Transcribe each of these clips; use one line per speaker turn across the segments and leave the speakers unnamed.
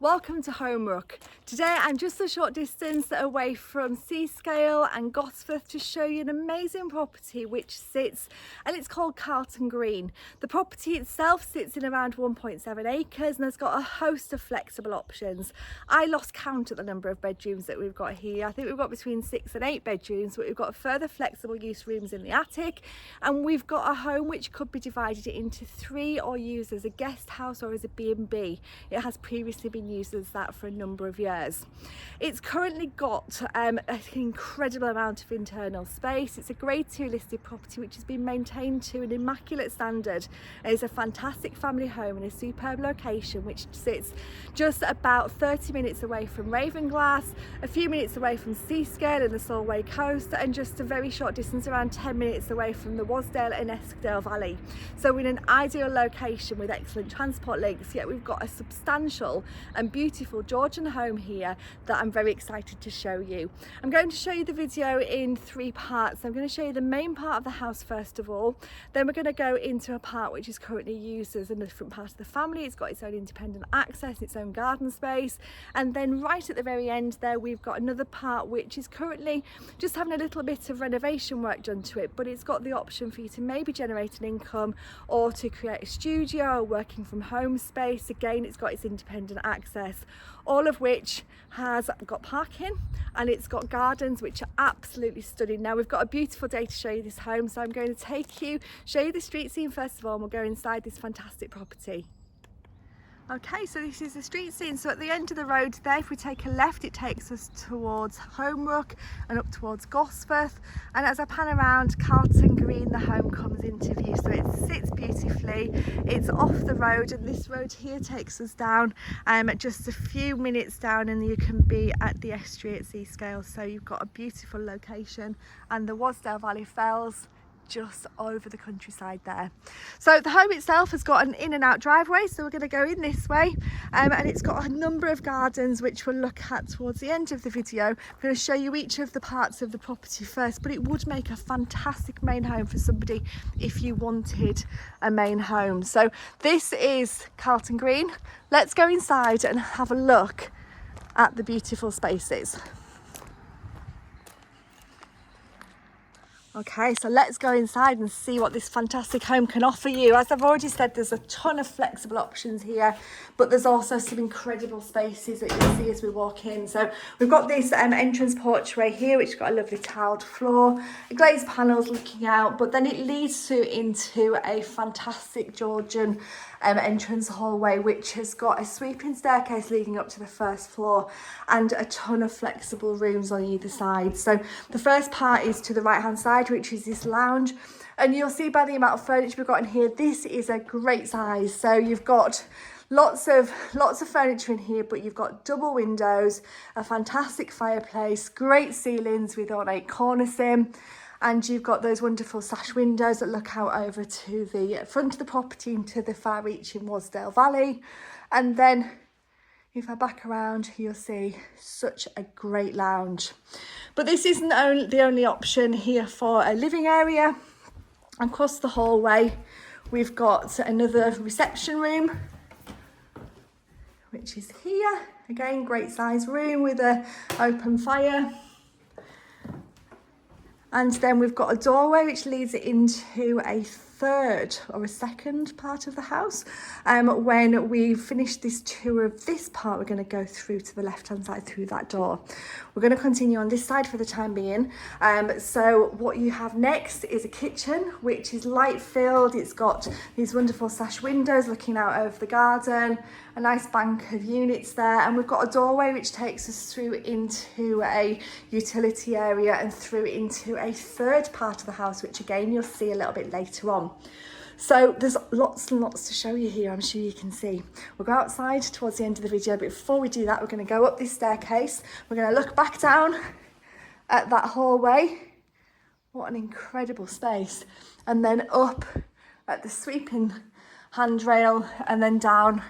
Welcome to Holmrook. Today I'm just a short distance away from Seascale and Gosforth to show you an amazing property which sits, and it's called Carleton Green. The property itself sits in around 1.7 acres and has got a host of flexible options. I lost count at the number of bedrooms that we've got here. I think we've got between 6 and 8 bedrooms, but we've got further flexible use rooms in the attic, and we've got a home which could be divided into 3 or used as a guest house or as a B&B. It has previously been used as that for a number of years. It's currently got an incredible amount of internal space. It's a grade 2 listed property which has been maintained to an immaculate standard. It's a fantastic family home in a superb location which sits just about 30 minutes away from Ravenglass, a few minutes away from Seascale and the Solway coast, and just a very short distance, around 10 minutes away from the Wasdale and Eskdale Valley. So we're in an ideal location with excellent transport links, yet we've got a substantial and beautiful Georgian home here that I'm very excited to show you. I'm going to show you the video in 3 parts. I'm going to show you the main part of the house first of all, then we're going to go into a part which is currently used as a different part of the family. It's got its own independent access, its own garden space, and then right at the very end there we've got another part which is currently just having a little bit of renovation work done to it, but it's got the option for you to maybe generate an income or to create a studio or working from home space. Again, it's got its independent access, all of which has got parking, and it's got gardens which are absolutely stunning. Now we've got a beautiful day to show you this home, so I'm going to show you the street scene first of all, and we'll go inside this fantastic property. Okay, so this is the street scene. So at the end of the road there, if we take a left, it takes us towards Holmrook and up towards Gosforth. And as I pan around Carleton Green, the home comes into view. So it sits beautifully. It's off the road, and this road here takes us down just a few minutes down, and you can be at the estuary at Seascale. So you've got a beautiful location, and the Wasdale Valley Fells just over the countryside there. So the home itself has got an in and out driveway, so we're going to go in this way, and it's got a number of gardens which we'll look at towards the end of the video. I'm going to show you each of the parts of the property first, but it would make a fantastic main home for somebody if you wanted a main home. So this is Carleton Green. Let's go inside and have a look at the beautiful spaces. Okay, so let's go inside and see what this fantastic home can offer you. As I've already said, there's a ton of flexible options here, but there's also some incredible spaces that you'll see as we walk in. So we've got this entrance porchway here, which has got a lovely tiled floor, glazed panels looking out, but then it leads into a fantastic Georgian entrance hallway, which has got a sweeping staircase leading up to the first floor and a ton of flexible rooms on either side. So the first part is to the right hand side, which is this lounge, and you'll see by the amount of furniture we've got in here, this is a great size. So you've got lots of furniture in here, but you've got double windows, a fantastic fireplace, great ceilings with ornate cornicing, and you've got those wonderful sash windows that look out over to the front of the property into the far reaching Wasdale Valley. And then if I back around, you'll see such a great lounge. But this isn't the only option here for a living area. Across the hallway, we've got another reception room, which is here. Again, great size room with an open fire. And then we've got a doorway which leads into a third or a second part of the house. When we finish this tour of this part, we're going to go through to the left hand side through that door. We're going to continue on this side for the time being. So what you have next is a kitchen which is light filled. It's got these wonderful sash windows looking out over the garden, a nice bank of units there, and we've got a doorway which takes us through into a utility area and through into a third part of the house, which again you'll see a little bit later on. So there's lots and lots to show you here, I'm sure you can see. We'll go outside towards the end of the video, but before we do that, we're going to go up this staircase. We're going to look back down at that hallway. What an incredible space. And then up at the sweeping handrail, and then down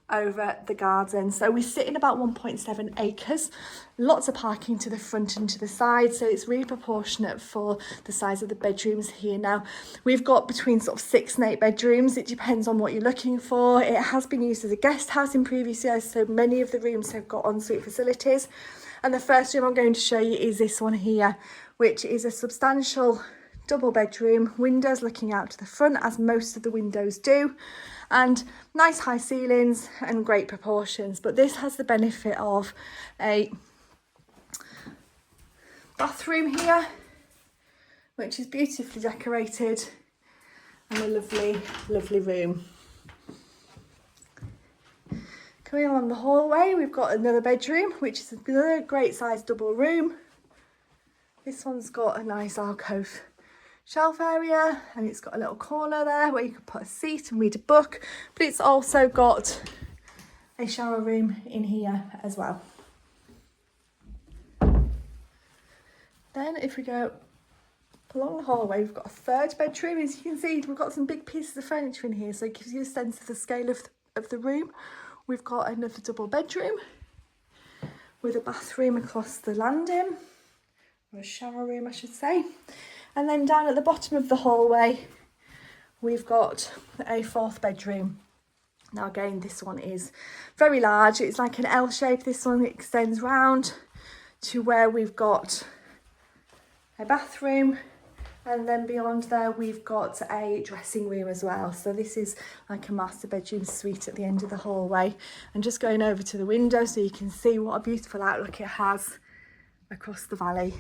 over the garden. So we sit in about 1.7 acres, lots of parking to the front and to the side, so it's really proportionate for the size of the bedrooms here. Now we've got between sort of 6 and 8 bedrooms, it depends on what you're looking for. It has been used as a guest house in previous years, so many of the rooms have got ensuite facilities. And the first room I'm going to show you is this one here, which is a substantial double bedroom, windows looking out to the front, as most of the windows do, and nice high ceilings and great proportions. But this has the benefit of a bathroom here, which is beautifully decorated, and a lovely, lovely room. Coming along the hallway, we've got another bedroom, which is another great sized double room. This one's got a nice alcove shelf area, and it's got a little corner there where you can put a seat and read a book, but it's also got a shower room in here as well. Then if we go along the hallway, we've got a third bedroom. As you can see, we've got some big pieces of furniture in here, so it gives you a sense of the scale of the room. We've got another double bedroom with a bathroom across the landing, or a shower room I should say. And then down at the bottom of the hallway, we've got a 4th bedroom. Now again, this one is very large. It's like an L shape. This one extends round to where we've got a bathroom. And then beyond there, we've got a dressing room as well. So this is like a master bedroom suite at the end of the hallway. And just going over to the window so you can see what a beautiful outlook it has across the valley.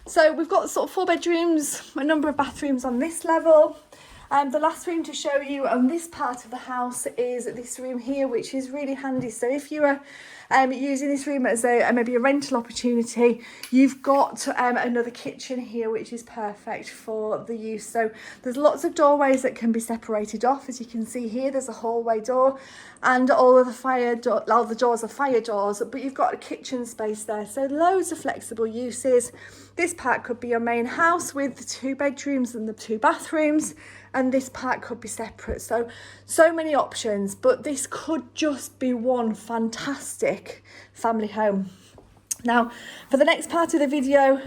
So we've got sort of 4 bedrooms, a number of bathrooms on this level. The last room to show you on this part of the house is this room here, which is really handy. So if you are using this room as maybe a rental opportunity, you've got another kitchen here, which is perfect for the use. So there's lots of doorways that can be separated off. As you can see here, there's a hallway door, and all of the doors are fire doors, but you've got a kitchen space there. So loads of flexible uses. This part could be your main house with the 2 bedrooms and the 2 bathrooms, and this part could be separate. So many options, but this could just be one fantastic family home. Now, for the next part of the video,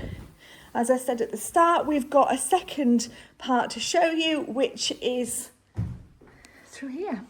as I said at the start, we've got a second part to show you, which is through here.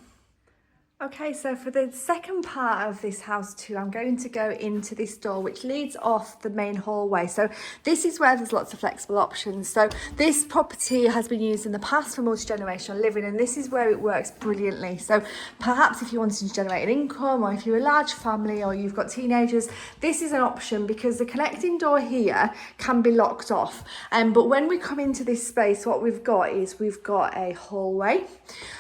Okay, so for the second part of this house too, I'm going to go into this door which leads off the main hallway. So this is where there's lots of flexible options. So this property has been used in the past for multi-generational living, and this is where it works brilliantly. So perhaps if you wanted to generate an income, or if you're a large family, or you've got teenagers, this is an option, because the connecting door here can be locked off. But when we come into this space, what we've got is we've got a hallway,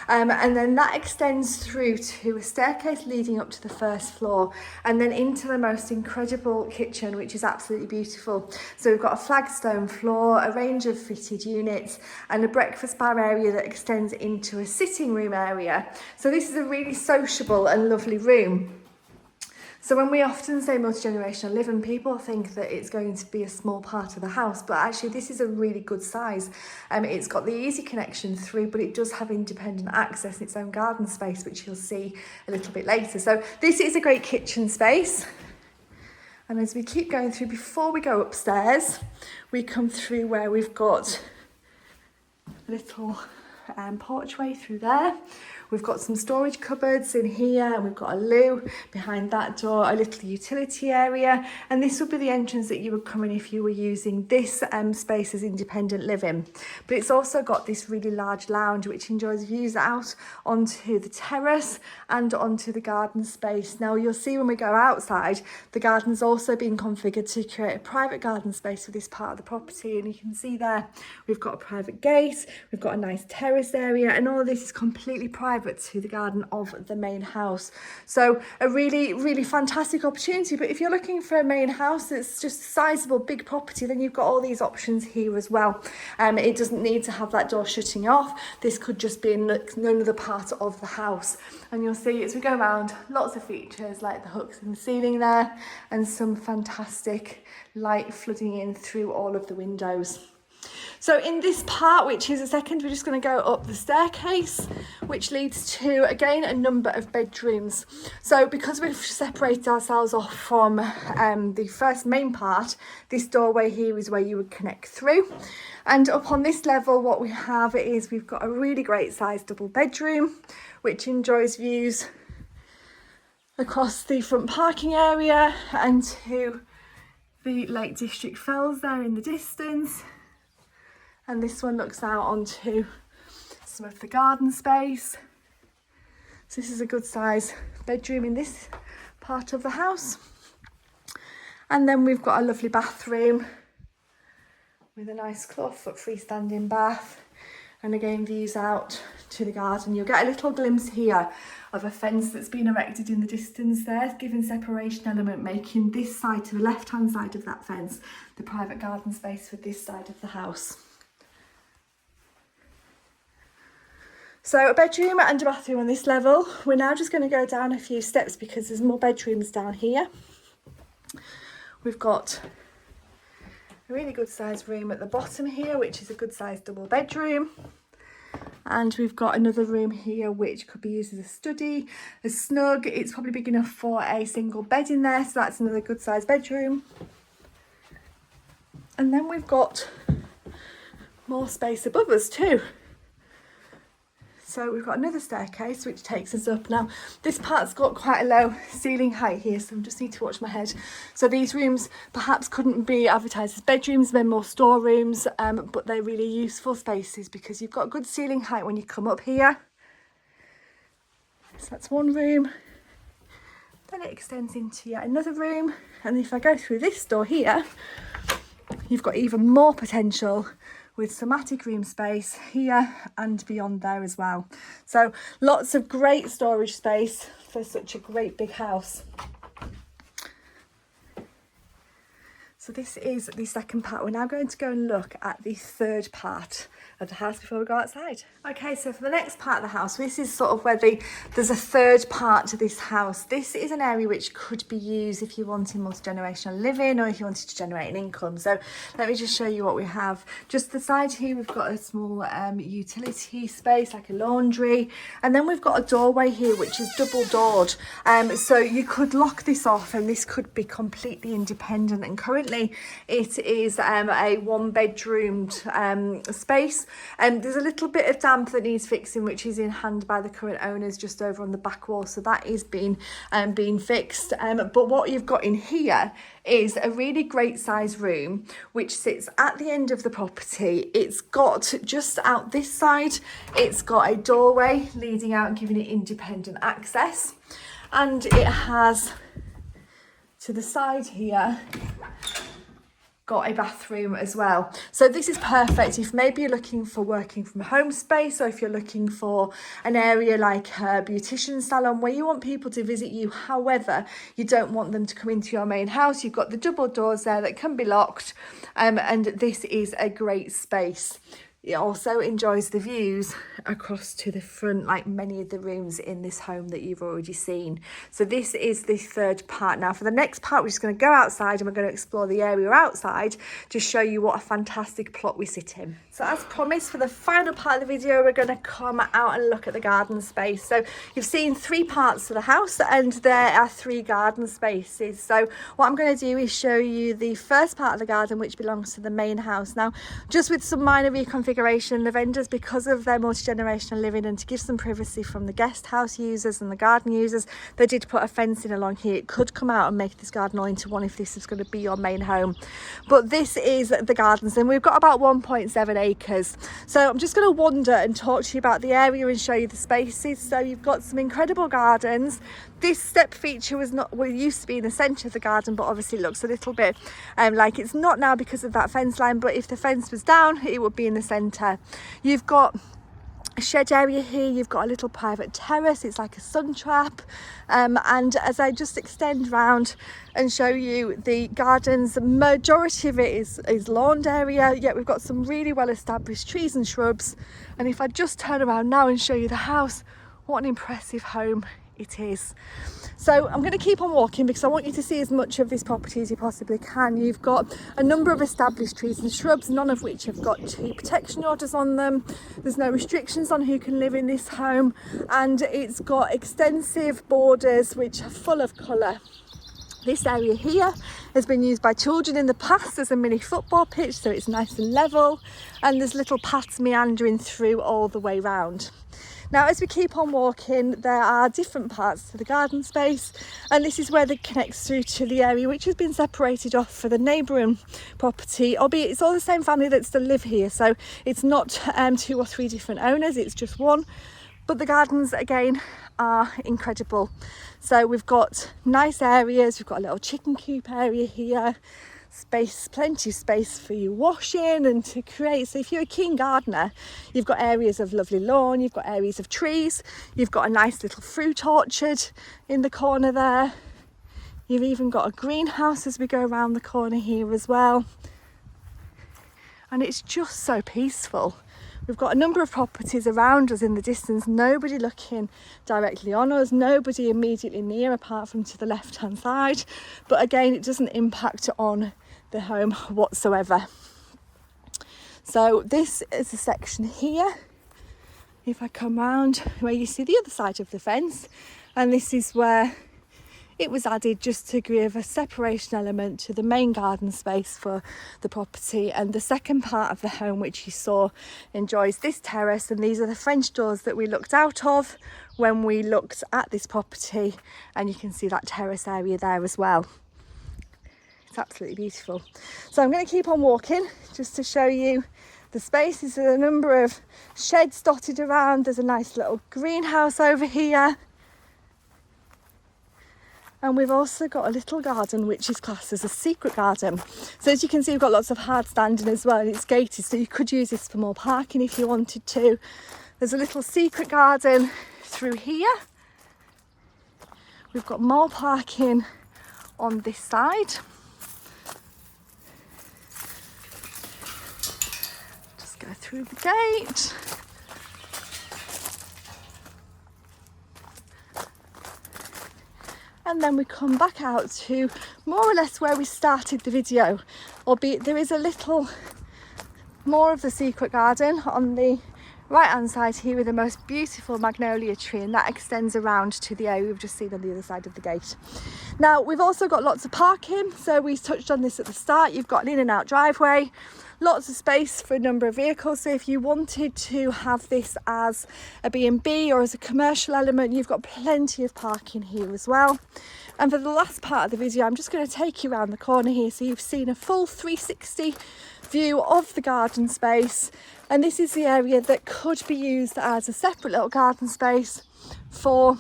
and then that extends through to a staircase leading up to the 1st floor, and then into the most incredible kitchen, which is absolutely beautiful. So we've got a flagstone floor, a range of fitted units, and a breakfast bar area that extends into a sitting room area. So this is a really sociable and lovely room. So when we often say multi-generational living, people think that it's going to be a small part of the house, but actually this is a really good size. It's got the easy connection through, but it does have independent access and its own garden space, which you'll see a little bit later. So this is a great kitchen space. And as we keep going through, before we go upstairs, we come through where we've got a little porchway through there. We've got some storage cupboards in here, and we've got a loo behind that door, a little utility area, and this would be the entrance that you would come in if you were using this space as independent living. But it's also got this really large lounge which enjoys views out onto the terrace and onto the garden space. Now you'll see when we go outside, the garden's also been configured to create a private garden space for this part of the property, and you can see there we've got a private gate, we've got a nice terrace area, and all of this is completely private to the garden of the main house. So a really, really fantastic opportunity. But if you're looking for a main house that's just a sizable big property, then you've got all these options here as well. It doesn't need to have that door shutting off. This could just be another part of the house. And you'll see as we go around, lots of features like the hooks in the ceiling there, and some fantastic light flooding in through all of the windows. So in this part, which is a second, we're just going to go up the staircase, which leads to, again, a number of bedrooms. So because we've separated ourselves off from the first main part, this doorway here is where you would connect through. And up on this level, what we have is we've got a really great sized double bedroom, which enjoys views across the front parking area and to the Lake District Fells there in the distance. And this one looks out onto some of the garden space. So this is a good size bedroom in this part of the house. And then we've got a lovely bathroom with a nice clawfoot freestanding bath. And again, views out to the garden. You'll get a little glimpse here of a fence that's been erected in the distance there, giving separation element, making this side to the left-hand side of that fence the private garden space for this side of the house. So a bedroom and a bathroom on this level. We're now just going to go down a few steps because there's more bedrooms down here. We've got a really good sized room at the bottom here, which is a good sized double bedroom. And we've got another room here which could be used as a study, a snug. It's probably big enough for a single bed in there, so that's another good sized bedroom. And then we've got more space above us too. So we've got another staircase which takes us up. Now this part's got quite a low ceiling height here, so I just need to watch my head. So these rooms perhaps couldn't be advertised as bedrooms, they're more storerooms, but they're really useful spaces because you've got good ceiling height when you come up here. So that's one room. Then it extends into yet another room. And if I go through this door here, you've got even more potential with some attic room space here and beyond there as well. So lots of great storage space for such a great big house. So this is the second part. We're now going to go and look at the third part of the house before we go outside. Okay, so for the next part of the house, this is sort of where there's a third part to this house. This is an area which could be used if you wanted multi-generational living or if you wanted to generate an income. So let me just show you what we have. Just the side here, we've got a small utility space like a laundry, and then we've got a doorway here which is double doored. So you could lock this off and this could be completely independent, and currently it is a one bedroomed space. There's a little bit of damp that needs fixing, which is in hand by the current owners just over on the back wall, so that is being fixed. But what you've got in here is a really great size room which sits at the end of the property. It's got just out this side, it's got a doorway leading out, giving it independent access, and it has to the side here got a bathroom as well. So this is perfect if maybe you're looking for working from home space, or if you're looking for an area like a beautician salon where you want people to visit you, however you don't want them to come into your main house. You've got the double doors there that can be locked, and this is a great space. It also enjoys the views across to the front, like many of the rooms in this home that you've already seen. So this is the third part. Now for the next part, we're just going to go outside and we're going to explore the area outside to show you what a fantastic plot we sit in. So as promised, for the final part of the video, we're going to come out and look at the garden space. So you've seen three parts to the house and there are three garden spaces. So what I'm going to do is show you the first part of the garden, which belongs to the main house. Now, just with some minor reconfiguration, the vendors, because of their multi-generational living and to give some privacy from the guest house users and the garden users, they did put a fence in along here. It could come out and make this garden all into one if this is going to be your main home. But this is the gardens, and we've got about 1.7 acres. So I'm just going to wander and talk to you about the area and show you the spaces. So you've got some incredible gardens. This step feature used to be in the centre of the garden, but obviously it looks a little bit like it's not now because of that fence line, but if the fence was down, it would be in the centre. You've got a shed area here, you've got a little private terrace, it's like a sun trap, and as I just extend round and show you the gardens, the majority of it is lawned area, yet we've got some really well established trees and shrubs. And if I just turn around now and show you the house, what an impressive home it is. So I'm going to keep on walking because I want you to see as much of this property as you possibly can. You've got a number of established trees and shrubs, none of which have got tree protection orders on them. There's no restrictions on who can live in this home, and it's got extensive borders which are full of colour. This area here has been used by children in the past as a mini football pitch, so it's nice and level, and there's little paths meandering through all the way round. Now, as we keep on walking, there are different parts to the garden space, and this is where it connects through to the area which has been separated off for the neighbouring property, albeit it's all the same family that still live here, so it's not 2 or 3 different owners, it's just one. But the gardens again are incredible. So we've got nice areas, we've got a little chicken coop area here, space, plenty of space for you washing and to create. So if you're a keen gardener, you've got areas of lovely lawn, you've got areas of trees, you've got a nice little fruit orchard in the corner there. You've even got a greenhouse as we go around the corner here as well. And it's just so peaceful. We've got a number of properties around us in the distance, nobody looking directly on us, nobody immediately near apart from to the left hand side, but again it doesn't impact on the home whatsoever. So this is a section here, if I come round, where you see the other side of the fence, and this is where it was added just to give a separation element to the main garden space for the property. And the second part of the home, which you saw, enjoys this terrace, and these are the French doors that we looked out of when we looked at this property, and you can see that terrace area there as well. It's absolutely beautiful. So I'm going to keep on walking just to show you the spaces. There's a number of sheds dotted around, there's a nice little greenhouse over here. And we've also got a little garden which is classed as a secret garden. So as you can see, we've got lots of hard standing as well, and it's gated, so you could use this for more parking if you wanted to. There's a little secret garden through here. We've got more parking on this side. Just go through the gate. And then we come back out to more or less where we started the video, albeit there is a little more of the secret garden on the right hand side here with the most beautiful magnolia tree, and that extends around to the area we've just seen on the other side of the gate. Now we've also got lots of parking, so we touched on this at the start. You've got an in and out driveway, lots of space for a number of vehicles, so if you wanted to have this as a B&B or as a commercial element, you've got plenty of parking here as well. And for the last part of the video, I'm just going to take you around the corner here so you've seen a full 360 view of the garden space. And this is the area that could be used as a separate little garden space for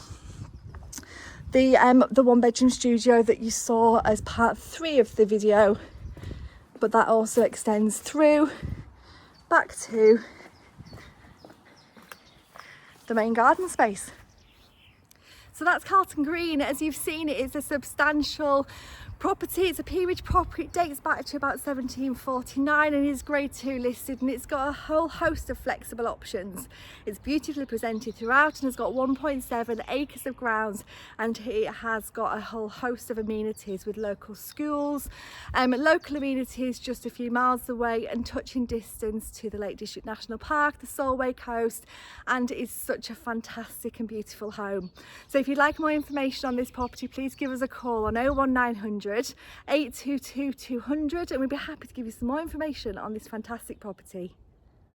the 1-bedroom studio that you saw as part 3 of the video. But that also extends through back to the main garden space. So that's Carleton Green. As you've seen, it is a substantial property. It's a peerage property. It dates back to about 1749 and is grade 2 listed, and it's got a whole host of flexible options. It's beautifully presented throughout and has got 1.7 acres of grounds, and it has got a whole host of amenities with local schools, local amenities just a few miles away and touching distance to the Lake District National Park, the Solway coast, and it's such a fantastic and beautiful home. So if you'd like more information on this property, please give us a call on 01900 822 200, and we'd be happy to give you some more information on this fantastic property.